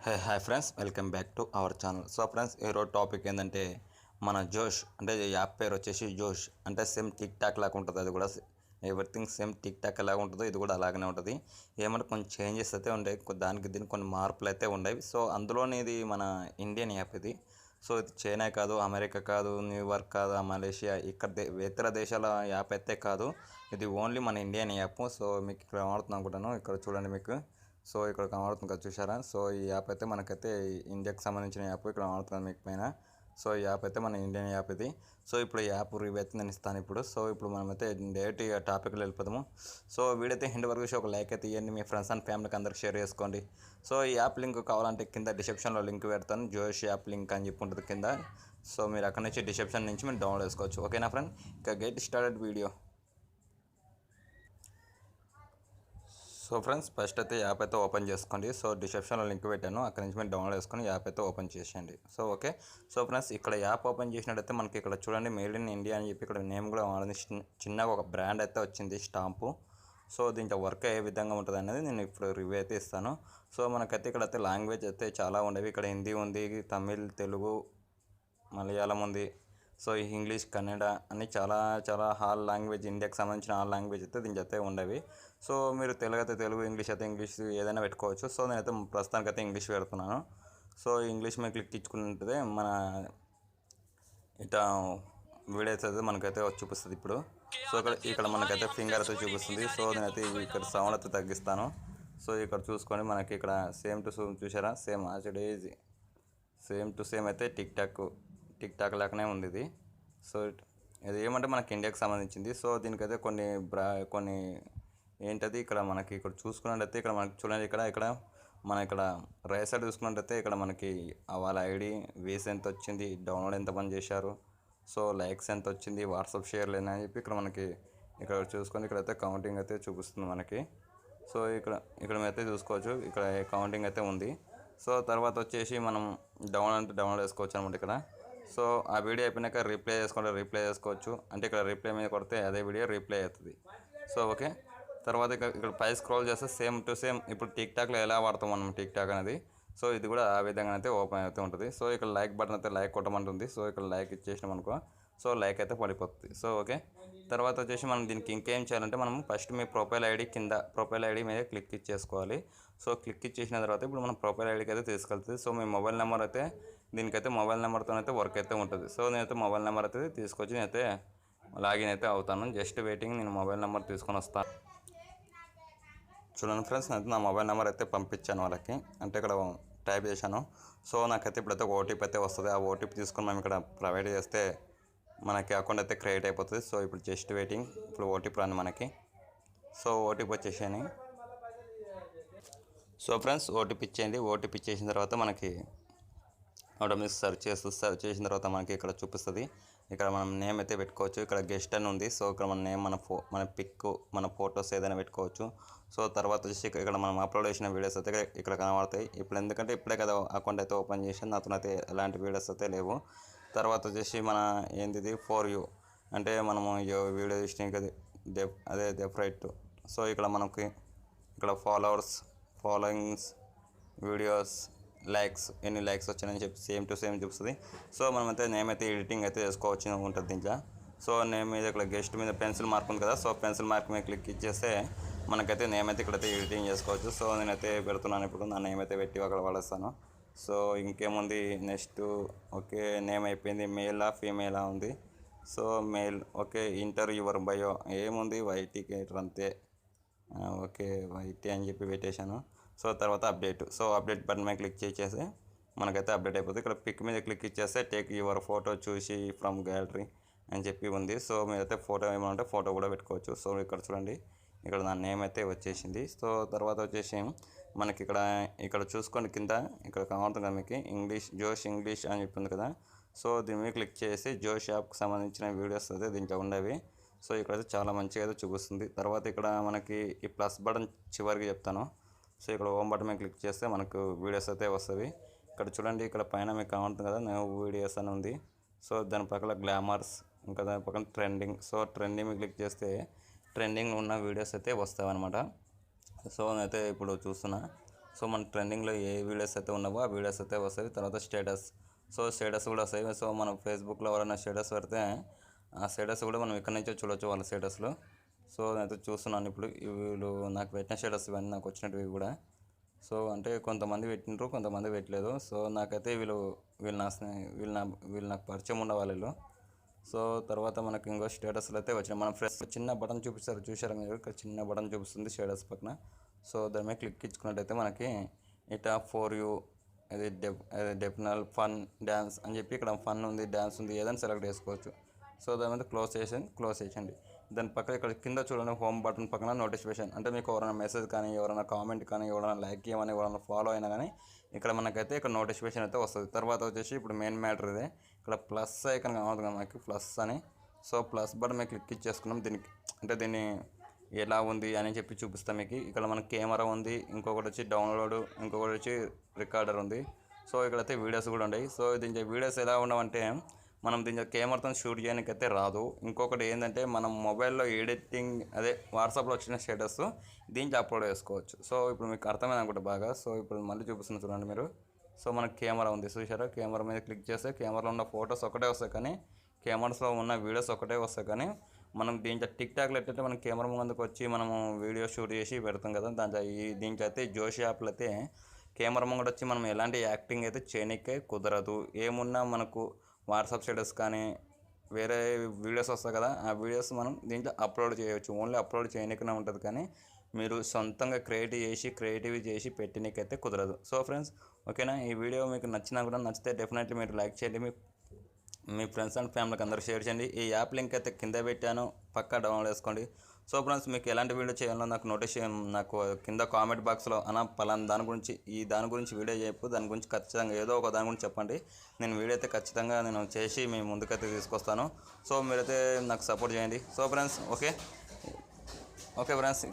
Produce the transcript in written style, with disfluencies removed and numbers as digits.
Hi friends, welcome back to our channel. So friends, ఈరోజు topic ఏంటంటే మన జోష్ అంటే యాప్ పేరు వచ్చేసి జోష్. అంటే సేమ్ టిక్ టాక్ లాగా ఉంటుంది. అది కూడా ఎవ్రీథింగ్ సేమ్ టిక్ టాక్ ఎలాగ ఉంటుందో ఇది కూడా అలాగనే ఉంటుంది. ఏమంటే కొన్ని చేంజెస్ అయితే ఉంటాయి, దానికి దీనికి కొన్ని మార్పులు అయితే ఉండేవి. సో అందులోని ఇది మన ఇండియన్ యాప్ ఇది. సో ఇది చైనా కాదు, అమెరికా కాదు, న్యూయార్క్ కాదు, మలేషియా ఇక్కడ ఇతర దేశాల యాప్ అయితే కాదు. ఇది ఓన్లీ మన ఇండియన్ యాప్. సో మీకు ఇక్కడ వాడుతున్నాను అనుకుంటాను. ఇక్కడ చూడండి మీకు. సో ఇక్కడ కనబడుతుంది కదా, చూసారా? సో ఈ యాప్ అయితే మనకైతే ఇండియాకి సంబంధించిన యాప్ ఇక్కడ కనబడుతుంది మీకు పైన. సో ఈ యాప్ అయితే మన ఇండియన్ యాప్ ఇది. సో ఇప్పుడు ఈ యాప్ రివ్యూ అయితే నేను ఇస్తాను ఇప్పుడు. సో ఇప్పుడు మనమైతే డైరెక్ట్ టాపిక్లో వెళ్ళిపోదాము. సో వీడియో అయితే హిండ్ వరకు ఒక లైక్ అయితే ఇవ్వండి, మీ ఫ్రెండ్స్ అండ్ ఫ్యామిలీకి అందరికి షేర్ చేసుకోండి. సో ఈ యాప్ లింక్ కావాలంటే కింద డిస్క్రిప్షన్లో లింక్ పెడతాను, జోష్ యాప్ లింక్ అని చెప్పి ఉంటుంది కింద. సో మీరు అక్కడ నుంచి డిస్క్రిప్షన్ నుంచి మీరు డౌన్లోడ్ చేసుకోవచ్చు. ఓకేనా ఫ్రెండ్? ఇక get started video. So friends, first అయితే యాప్ అయితే ఓపెన్ చేసుకోండి. సో డిస్క్రిప్షన్లో లింక్ పెట్టాను, అక్కడ నుంచి మీరు డౌన్లోడ్ చేసుకొని యాప్ అయితే ఓపెన్ చేసేయండి. So okay. సో ఫ్రెండ్స్, ఇక్కడ యాప్ ఓపెన్ చేసినట్టయితే మనకి ఇక్కడ చూడండి మేడ్ ఇన్ ఇండియా అని చెప్పి ఇక్కడ నేమ్ కూడా వాడింది. చిన్నగా ఒక బ్రాండ్ అయితే వచ్చింది, స్టాంపు. సో దీంట్లో వర్క్ ఏ విధంగా ఉంటుంది అనేది నేను ఇప్పుడు రివ్యూ అయితే ఇస్తాను. సో మనకైతే ఇక్కడ అయితే లాంగ్వేజ్ అయితే చాలా ఉండేవి. ఇక్కడ హిందీ ఉంది, తమిళ్, తెలుగు, మలయాళం ఉంది. సో ఇంగ్లీష్, కన్నడ అని చాలా చాలా హాల్ లాంగ్వేజ్, ఇండియాకి సంబంధించిన హాల్ లాంగ్వేజ్ అయితే దీనికి అయితే ఉండేవి. సో మీరు తెలుగు అయితే తెలుగు, ఇంగ్లీష్ అయితే ఇంగ్లీష్ ఏదైనా పెట్టుకోవచ్చు. సో నేనైతే ప్రస్తుతానికైతే ఇంగ్లీష్ పెడుతున్నాను. సో ఇంగ్లీష్ మీద క్లిక్ ఇచ్చుకుంటే మన ఇట్లా వీడియోస్ అయితే మనకైతే చూపిస్తుంది ఇప్పుడు. సో ఇక్కడ మనకైతే ఫింగర్ అయితే చూపిస్తుంది. సో నేనైతే ఇక్కడ సౌండ్ అయితే తగ్గిస్తాను. సో ఇక్కడ చూసుకొని మనకి ఇక్కడ సేమ్ టు సేమ్ చూసారా, same as same to same అయితే టిక్ టాక్ లాగానే ఉంది ఇది. సో ఇది ఏమంటే మనకి ఇండియాకి సంబంధించింది. సో దీనికైతే కొన్ని ఏంటది ఇక్కడ మనకి ఇక్కడ చూసుకున్నట్టయితే ఇక్కడ మనకి చూడండి, ఇక్కడ ఇక్కడ రైట్ సైడ్ చూసుకున్నట్టయితే ఇక్కడ మనకి వాళ్ళ ఐడి, వేస్ ఎంత వచ్చింది, డౌన్లోడ్ ఎంతమంది చేశారు, సో లైక్స్ ఎంత వచ్చింది, వాట్సాప్ షేర్లు అని చెప్పి ఇక్కడ మనకి ఇక్కడ చూసుకొని ఇక్కడైతే కౌంటింగ్ అయితే చూపిస్తుంది మనకి. సో ఇక్కడ అయితే చూసుకోవచ్చు, ఇక్కడ కౌంటింగ్ అయితే ఉంది. సో తర్వాత వచ్చేసి మనం డౌన్లోడ్ చేసుకోవచ్చు అనమాట ఇక్కడ. సో ఆ వీడియో అయిపోయినాక రీప్లే చేసుకోవచ్చు. అంటే ఇక్కడ రీప్లే మీద కొడితే అదే వీడియో రీప్లే అవుతుంది. So okay. తర్వాత ఇక్కడ పై స్క్రోల్ చేస్తే సేమ్ టు సేమ్ ఇప్పుడు టిక్ టాక్లో ఎలా వాడతాం మనం టిక్ టాక్ అనేది. సో ఇది కూడా ఆ విధంగా అయితే ఓపెన్ అయితే ఉంటుంది. సో ఇక్కడ లైక్ బటన్ అయితే లైక్ కొట్టమంటుంది. సో ఇక్కడ లైక్ ఇచ్చేసినాం అనుకో, సో లైక్ అయితే పడిపోతుంది. So okay. తర్వాత వచ్చేసి మనం దీనికి ఇంకేం చేయాలంటే మనం ఫస్ట్ మీ ప్రొఫైల్ ఐడి కింద ప్రొఫైల్ ఐడి మీద క్లిక్ ఇచ్చేసుకోవాలి. సో క్లిక్ ఇచ్చేసిన తర్వాత ఇప్పుడు మనం ప్రొఫైల్ ఐడికి అయితే తీసుకెళ్తుంది. సో మీ మొబైల్ నెంబర్ అయితే దీనికైతే మొబైల్ నెంబర్తో అయితే వర్క్ అయితే ఉంటుంది. సో నేనైతే మొబైల్ నెంబర్ అయితే తీసుకొచ్చి నేనైతే లాగిన్ అయితే అవుతాను. జస్ట్ వెయిటింగ్, నేను మొబైల్ నెంబర్ తీసుకొని వస్తాను. చూడండి ఫ్రెండ్స్, నేనైతే నా మొబైల్ నెంబర్ అయితే పంపించాను వాళ్ళకి, అంటే ఇక్కడ టైప్ చేశాను. సో నాకైతే ఇప్పుడైతే ఓటీపీ అయితే వస్తుంది. ఆ ఓటీపీ తీసుకొని మనం ఇక్కడ ప్రొవైడ్ చేస్తే మనకి అకౌంట్ అయితే క్రియేట్ అయిపోతుంది. సో ఇప్పుడు జస్ట్ వెయిటింగ్, ఇప్పుడు ఓటీపీ రాని మనకి. సో ఓటీపీ వచ్చేసాను. సో ఫ్రెండ్స్, ఓటీపీ ఇచ్చేయండి. ఓటీపీ ఇచ్చేసిన తర్వాత మనకి ఆటోమేటిక్ సెర్చ్ చేసిన తర్వాత మనకి ఇక్కడ చూపిస్తుంది. ఇక్కడ మనం నేమ్ అయితే పెట్టుకోవచ్చు. ఇక్కడ గెస్ట్ అని ఉంది. సో ఇక్కడ మన నేమ్, మన పిక్, మన ఫొటోస్ ఏదైనా పెట్టుకోవచ్చు. సో తర్వాత వచ్చేసి ఇక్కడ మనం అప్లోడ్ చేసిన వీడియోస్ అయితే ఇక్కడ కనబడతాయి. ఇప్పుడు ఎందుకంటే ఇప్పుడే కదా అకౌంట్ అయితే ఓపెన్ చేసి నాతో అయితే ఎలాంటి వీడియోస్ అయితే లేవు. తర్వాత వచ్చేసి మన ఏంటిది ఫర్ యూ, అంటే మనము వీడియో చూసిన అదే రైట్. సో ఇక్కడ మనకి ఇక్కడ ఫాలోయింగ్స్, వీడియోస్, లైక్స్, ఎన్ని లైక్స్ వచ్చాయని చెప్పి సేమ్ టు సేమ్ చూపిస్తుంది. సో మనమైతే నేమ్ అయితే ఎడిటింగ్ అయితే చేసుకోవచ్చు ఉంటుంది దీంట్లో. సో నేమ్ మీద ఇక్కడ గెస్ట్ మీద పెన్సిల్ మార్క్ ఉంది కదా, సో పెన్సిల్ మార్క్ మీద క్లిక్ ఇచ్చేస్తే మనకైతే నేమ్ అయితే ఇక్కడైతే ఎడిటింగ్ చేసుకోవచ్చు. సో నేనైతే పెడుతున్నాను ఇప్పుడు, నా నేమ్ అయితే పెట్టి అక్కడ పడేస్తాను. సో ఇంకేముంది నెక్స్ట్, ఓకే నేమ్ అయిపోయింది. మేలా ఫీమేలా ఉంది. So male, okay inter your bio, ఏముంది వైటీకి అంతే. ఓకే వైటీ అని చెప్పి పెట్టేశాను. సో తర్వాత అప్డేట్. సో అప్డేట్ బటన్ మీద క్లిక్ చేసేసి మనకైతే అప్డేట్ అయిపోతుంది. ఇక్కడ పిక్ మీద క్లిక్ ఇచ్చేస్తే టేక్ యువర్ ఫోటో చూసి ఫ్రమ్ గ్యాలరీ అని చెప్పి ఉంది. సో మీరైతే ఫోటో ఏమంటే ఫోటో కూడా పెట్టుకోవచ్చు. సో ఇక్కడ చూడండి, ఇక్కడ నా నేమ్ అయితే వచ్చేసింది. సో తర్వాత వచ్చేసి మనకి ఇక్కడ చూసుకోండి, కింద ఇక్కడ కనబడుతుంది కదా మీకు జోష్ ఇంగ్లీష్ అని చెప్పింది కదా. సో దీని మీద క్లిక్ చేసి జోష్ యాప్కి సంబంధించిన వీడియోస్ అయితే దీంట్లో ఉండేవి. సో ఇక్కడైతే చాలా మంచిగా అయితే చూపిస్తుంది. తర్వాత ఇక్కడ మనకి ఈ ప్లస్ బటన్ చివరికి చెప్తాను. సో ఇక్కడ హోమ్ బటన్ మీద క్లిక్ చేస్తే మనకు వీడియోస్ అయితే వస్తుంది. ఇక్కడ చూడండి, ఇక్కడ పైన మీకు కనబడుతుంది కదా న్యూ వీడియోస్ అని ఉంది. సో దాని పక్కన గ్లామర్స్, ఇంకా దాని పక్కన ట్రెండింగ్. సో ట్రెండింగ్ మీద క్లిక్ చేస్తే ట్రెండింగ్ ఉన్న వీడియోస్ అయితే వస్తాయి అన్నమాట. సో నేనైతే ఇప్పుడు చూస్తున్నా. సో మన ట్రెండింగ్లో ఏ వీడియోస్ అయితే ఉన్నావో ఆ వీడియోస్ అయితే వస్తాయి. తర్వాత స్టేటస్, సో స్టేటస్ కూడా వస్తాయి. సో మనం ఫేస్బుక్లో ఎవరైనా స్టేటస్ పెడితే ఆ స్టేటస్ కూడా మనం ఇక్కడ నుంచే చూడవచ్చు వాళ్ళ స్టేటస్లో. సో నేనైతే చూస్తున్నాను ఇప్పుడు వీళ్ళు నాకు పెట్టిన స్టేటస్ ఇవన్నీ నాకు వచ్చినవి కూడా. సో అంటే కొంతమంది పెట్టినారు, కొంతమంది పెట్టలేదు. సో నాకైతే వీళ్ళు నా వీళ్ళు నాకు పరిచయం ఉన్న వాళ్ళు. సో తర్వాత మనకి ఇంకో స్టేటస్లో అయితే వచ్చినాయి. మన ఫ్రెండ్స్ చిన్న బటన్ చూపిస్తారు, చూసారా మీరు? ఇక్కడ చిన్న బటన్ చూపిస్తుంది స్టేటస్ పక్కన. సో దాని మీద క్లిక్ ఇచ్చుకున్నట్టయితే మనకి ఇటా ఫర్ యూ, అది డెఫినల్ ఫన్ డ్యాన్స్ అని చెప్పి ఇక్కడ ఫన్ ఉంది, డ్యాన్స్ ఉంది, ఏదైనా సెలెక్ట్ చేసుకోవచ్చు. సో దాని మీద క్లోజ్ చేసేయండి. దాని పక్కన ఇక్కడ కింద చూడండి హోమ్ బటన్ పక్కన నోటిఫికేషన్, అంటే మీకు ఎవరైనా మెసేజ్ కానీ, ఎవరైనా కామెంట్ కానీ, ఎవరైనా లైక్ చేయమని, ఎవరైనా ఫాలో అయినా కానీ ఇక్కడ మనకైతే ఇక్కడ నోటిఫికేషన్ అయితే వస్తుంది. తర్వాత వచ్చేసి ఇప్పుడు మెయిన్ మ్యాటర్ ఇదే, ఇక్కడ ప్లస్ ఐకాన్ కనబడుతుంది కదా మనకి, ప్లస్ అని. సో ప్లస్ బటన్ మీద క్లిక్ ఇచ్చేసుకున్నాం. దీన్ని ఎలా ఉంది అని చెప్పి చూపిస్తాం మీకు. ఇక్కడ మనకి కెమెరా ఉంది, ఇంకొకటి వచ్చి డౌన్లోడ్, ఇంకొకటి వచ్చి రికార్డర్ ఉంది. సో ఇక్కడైతే వీడియోస్ కూడా ఉన్నాయి. సో దీని వీడియోస్ ఎలా ఉండవంటే మనం దీని కెమెరాతో షూట్ చేయడానికి అయితే రాదు. ఇంకొకటి ఏంటంటే మనం మొబైల్లో ఎడిటింగ్, అదే వాట్సాప్లో వచ్చిన స్టేటస్ దీంట్లో అప్లోడ్ చేసుకోవచ్చు. సో ఇప్పుడు మీకు అర్థమైంది అనుకుంటే బాగా. సో ఇప్పుడు మళ్ళీ చూపిస్తున్నా చూడండి మీరు. సో మనకి కెమెరా ఉంది చూసారా, కెమెరా మీద క్లిక్ చేస్తే కెమెరాలో ఉన్న ఫొటోస్ ఒకటే వస్తాయి, కానీ కెమెరాస్లో ఉన్న వీడియోస్ ఒకటే వస్తాయి. కానీ మనం దీంట్లో టిక్ టాక్లో ఎట్లయితే మనం కెమెరా ముందుకు వచ్చి మనము వీడియో షూట్ చేసి పెడతాం కదా, దీంట్లో అయితే జోషి యాప్లో అయితే కెమెరా ముంగట వచ్చి మనం ఎలాంటి యాక్టింగ్ అయితే చేయనికే కుదరదు. ఏమున్నా మనకు వాట్సాప్ స్టేటస్ కానీ వేరే వీడియోస్ వస్తాయి కదా, ఆ వీడియోస్ మనం దీంట్లో అప్లోడ్ చేయవచ్చు. ఓన్లీ అప్లోడ్ చేయనికనే ఉంటుంది, కానీ మీరు సొంతంగా క్రియేటివ్ చేసి పెట్టినకైతే కుదరదు. సో ఫ్రెండ్స్, ఓకేనా? ఈ వీడియో మీకు నచ్చినా కూడా, నచ్చితే డెఫినెట్లీ మీరు లైక్ చేయండి, మీ ఫ్రెండ్స్ అండ్ ఫ్యామిలీకి అందరూ షేర్ చేయండి. ఈ యాప్ లింక్ అయితే కింద పెట్టాను, పక్కా డౌన్లోడ్ చేసుకోండి. సో ఫ్రెండ్స్, మీకు ఎలాంటి వీడియో చేయాలో నాకు కింద కామెంట్ బాక్స్లో పలానా దాని గురించి వీడియో చెప్పు, దాని గురించి ఖచ్చితంగా ఏదో ఒక దాని గురించి చెప్పండి. నేను వీడియో అయితే ఖచ్చితంగా నేను చేసి మీ ముందుకైతే తీసుకొస్తాను. సో మీరైతే నాకు సపోర్ట్ చేయండి. So friends, okay friends,